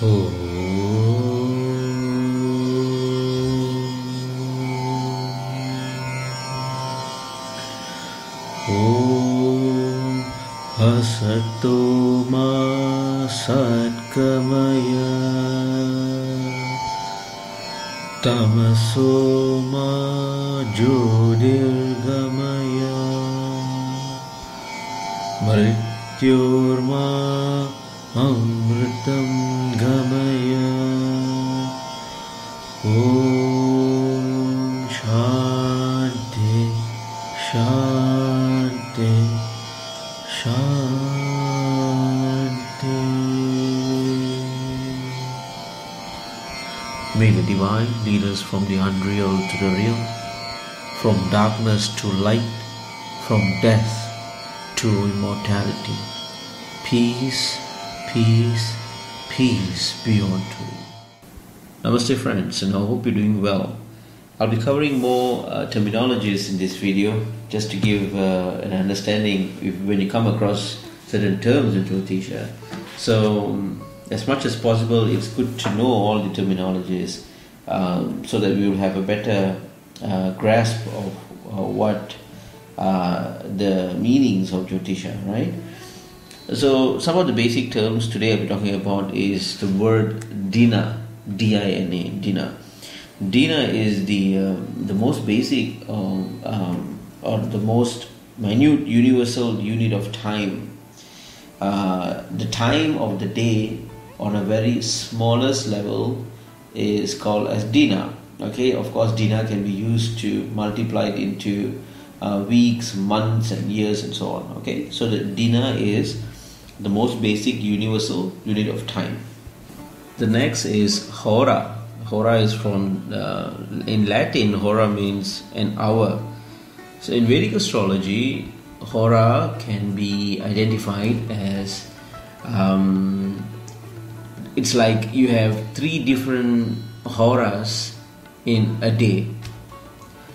Om Asato Ma Satkamaya Tamaso Ma Jyotirgamaya Mrityorma Amritam Gamaya. Om Shanti Shanti Shanti. May the divine lead us from the unreal to the real, from darkness to light, from death to immortality. Peace, peace, peace be unto you. Namaste friends, and I hope you're doing well. I'll be covering more terminologies in this video just to give an understanding when you come across certain terms in Jyotisa. So as much as possible, it's good to know all the terminologies so that we will have a better grasp of what the meanings of Jyotisa, right? So some of the basic terms today I'll be talking about is the word Dina, D-I-N-A, Dina. Dina is the most basic or the most minute universal unit of time. The time of the day on a very smallest level is called as Dina. Okay, of course Dina can be used to multiply it into weeks, months and years and so on. Okay, so the Dina is the most basic universal unit of time. The next is Hora. Hora is from, in Latin, Hora means an hour. So in Vedic astrology, Hora can be identified as, it's like you have 3 different Horas in a day.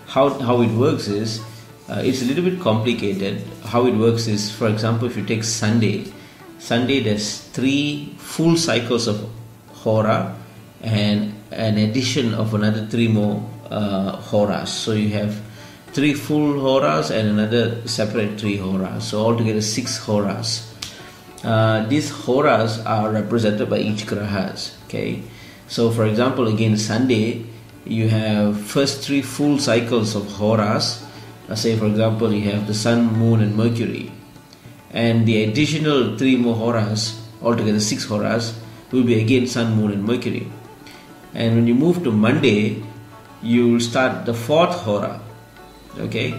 How it works is, it's a little bit complicated. How it works is, for example, if you take Sunday, there's 3 full cycles of Hora and an addition of another 3 more Horas. So you have 3 full Horas and another separate 3 Horas. So altogether 6 Horas. These Horas are represented by each Grahas. Okay. So for example, again Sunday, you have first 3 full cycles of Horas. Say for example, you have the Sun, Moon and Mercury. And the additional 3 more Horas, altogether 6 Horas, will be again Sun, Moon and Mercury. And when you move to Monday, you will start the 4th Hora. Okay,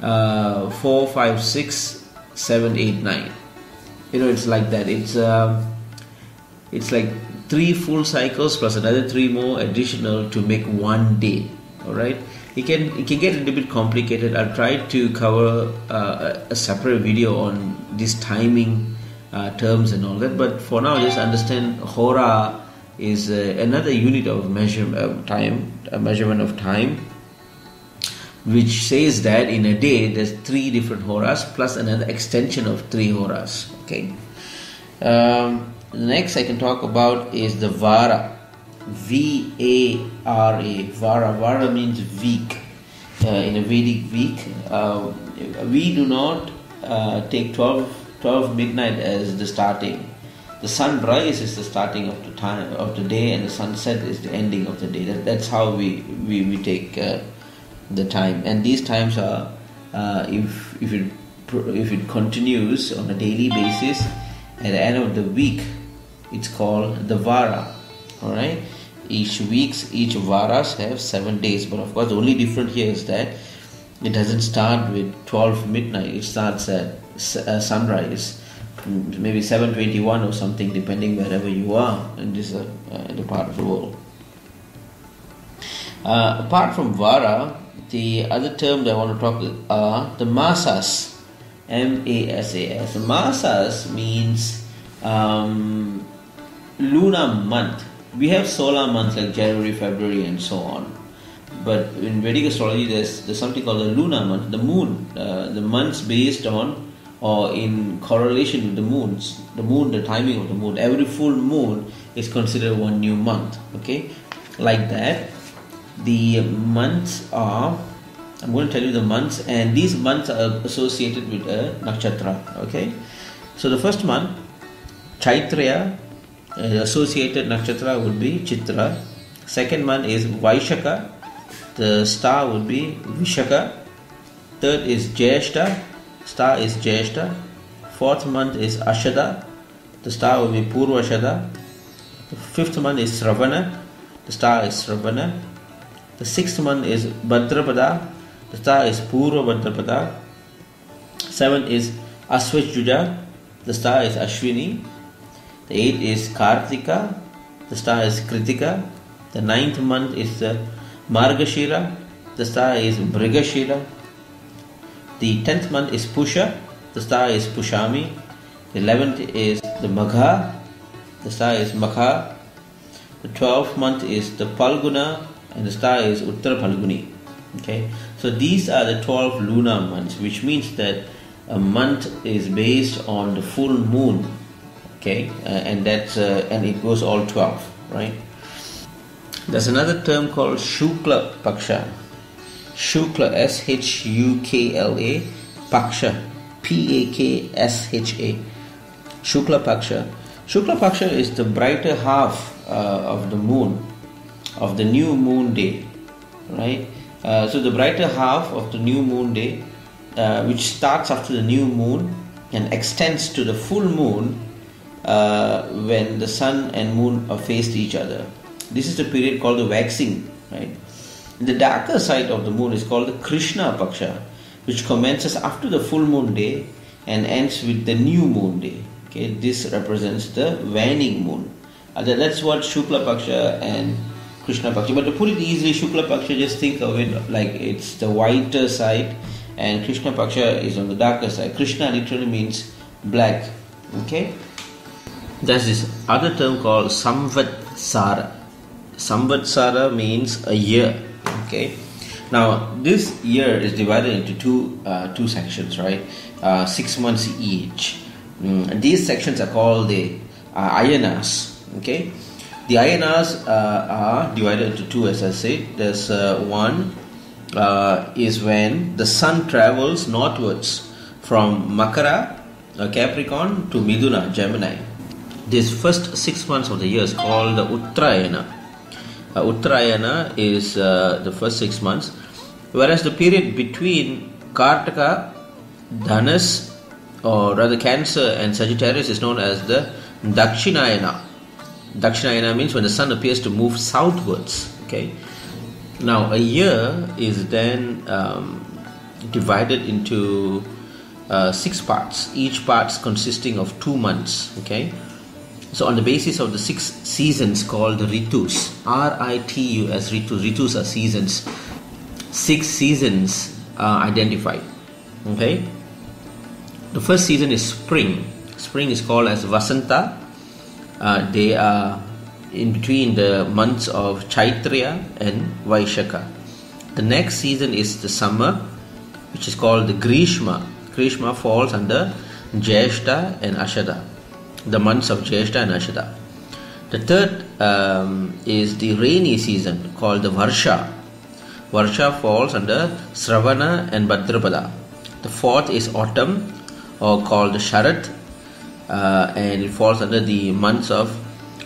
4, 5, 6, 7, 8, 9. It's like that. It's like 3 full cycles plus another 3 more additional to make one day. All right. It can get a little bit complicated. I'll try to cover a separate video on this timing terms and all that. But for now, just understand Hora is another unit of measurement of time, which says that in a day there's 3 different Horas plus another extension of 3 Horas. Okay. Next I can talk about is the Vara. V-A-R-A. Vara means week. In a Vedic week, we do not take 12 midnight as the starting. The sunrise is the starting of the time of the day, and the sunset is the ending of the day. That's how we take the time. And these times are, if it continues on a daily basis, at the end of the week, it's called the Vara. All right. Each Varas have 7 days, but of course the only difference here is that it doesn't start with 12 midnight. It starts at sunrise, maybe 7:21 or something, depending wherever you are in this the part of the world. Apart from Vara, the other term that I want to talk are the Masas. M-A-S-A-S. Masas means lunar month. We have solar months like January, February and so on. But in Vedic astrology, there's something called the lunar month, the moon, the months based on or in correlation with the moons, the timing of the moon. Every full moon is considered one new month. Okay, like that. The months are, I'm going to tell you the months, and these months are associated with a nakshatra. Okay, so the first month, Chaitra, associated nakshatra would be Chitra. Second month is Vaishaka, the star would be Vishaka. Third is Jyeshta, star is Jyeshta. Fourth month is Ashada, the star will be Purvashada. The fifth month is Sravana, the star is Sravana. The sixth month is Bhadrapada, the star is Purva Bhadrapada. Seventh is Asvajuja, the star is Ashwini. The eighth is Kartika, the star is Kritika. The ninth month is the Margashira, the star is Mrigashira. The 10th month is Pusha, the star is Pushami. The 11th is the Magha, the star is Makha. The 12th month is the Palguna, and the star is Uttara Palguni. Okay, so these are the 12 lunar months, which means that a month is based on the full moon. Okay, and that's and it goes all 12, right? There's another term called Shukla Paksha. Shukla, Shukla, Paksha, Paksha. Shukla Paksha. Shukla Paksha is the brighter half of the moon, of the new moon day, right? So the brighter half of the new moon day, which starts after the new moon and extends to the full moon when the sun and moon are faced each other. This is the period called the waxing, right? The darker side of the moon is called the Krishna Paksha, which commences after the full moon day and ends with the new moon day. Okay, this represents the waning moon. That's what Shukla Paksha and Krishna Paksha. But to put it easily, Shukla Paksha, just think of it like it's the whiter side, and Krishna Paksha is on the darker side. Krishna literally means black. Okay, there's this other term called Samvatsara. Samvatsara means a year. Okay, now this year is divided into two sections, right? 6 months each. These sections are called the ayanas. Okay, the ayanas are divided into two, as I said. There's one is when the sun travels northwards from Makara, Capricorn, to Miduna, Gemini. This first 6 months of the year is called the Uttarayana. Uttarayana is the first 6 months, whereas the period between Kartaka, Dhanas, or rather Cancer, and Sagittarius is known as the Dakshinayana. Dakshinayana means when the sun appears to move southwards. Okay. Now a year is then divided into 6 parts, each part consisting of 2 months. Okay. So on the basis of the 6 seasons called the Ritus, R-I-T-U-S, Ritus are seasons. 6 seasons are identified. Okay. The first season is spring. Spring is called as Vasanta. They are in between the months of Chaitra and Vaishaka. The next season is the summer, which is called the Grishma. Grishma falls under Jyeshta and Ashada, the months of Jyeshta and Ashada. The third is the rainy season called the Varsha. Varsha falls under Sravana and Bhadrapada. The fourth is autumn, or called the Sharat, and it falls under the months of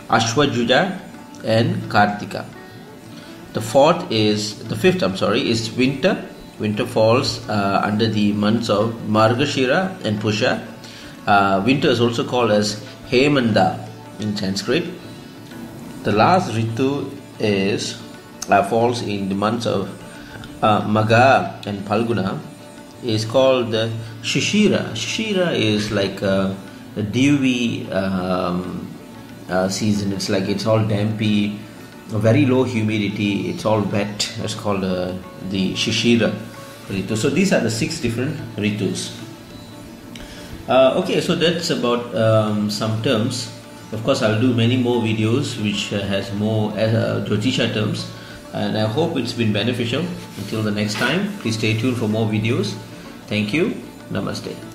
Ashwajuja and Kartika. The fifth is winter. Winter falls under the months of Margashira and Pusha. Winter is also called as Hemanda in Sanskrit. The last Ritu falls in the months of Magha and Palguna. Is called the Shishira. Shishira is like a dewy season. It's like it's all dampy, very low humidity. It's all wet. That's called the Shishira Ritu. So these are the 6 different Ritus. Okay, so that's about some terms. Of course, I'll do many more videos which has more Jyotisa terms, and I hope it's been beneficial. Until the next time, please stay tuned for more videos. Thank you. Namaste.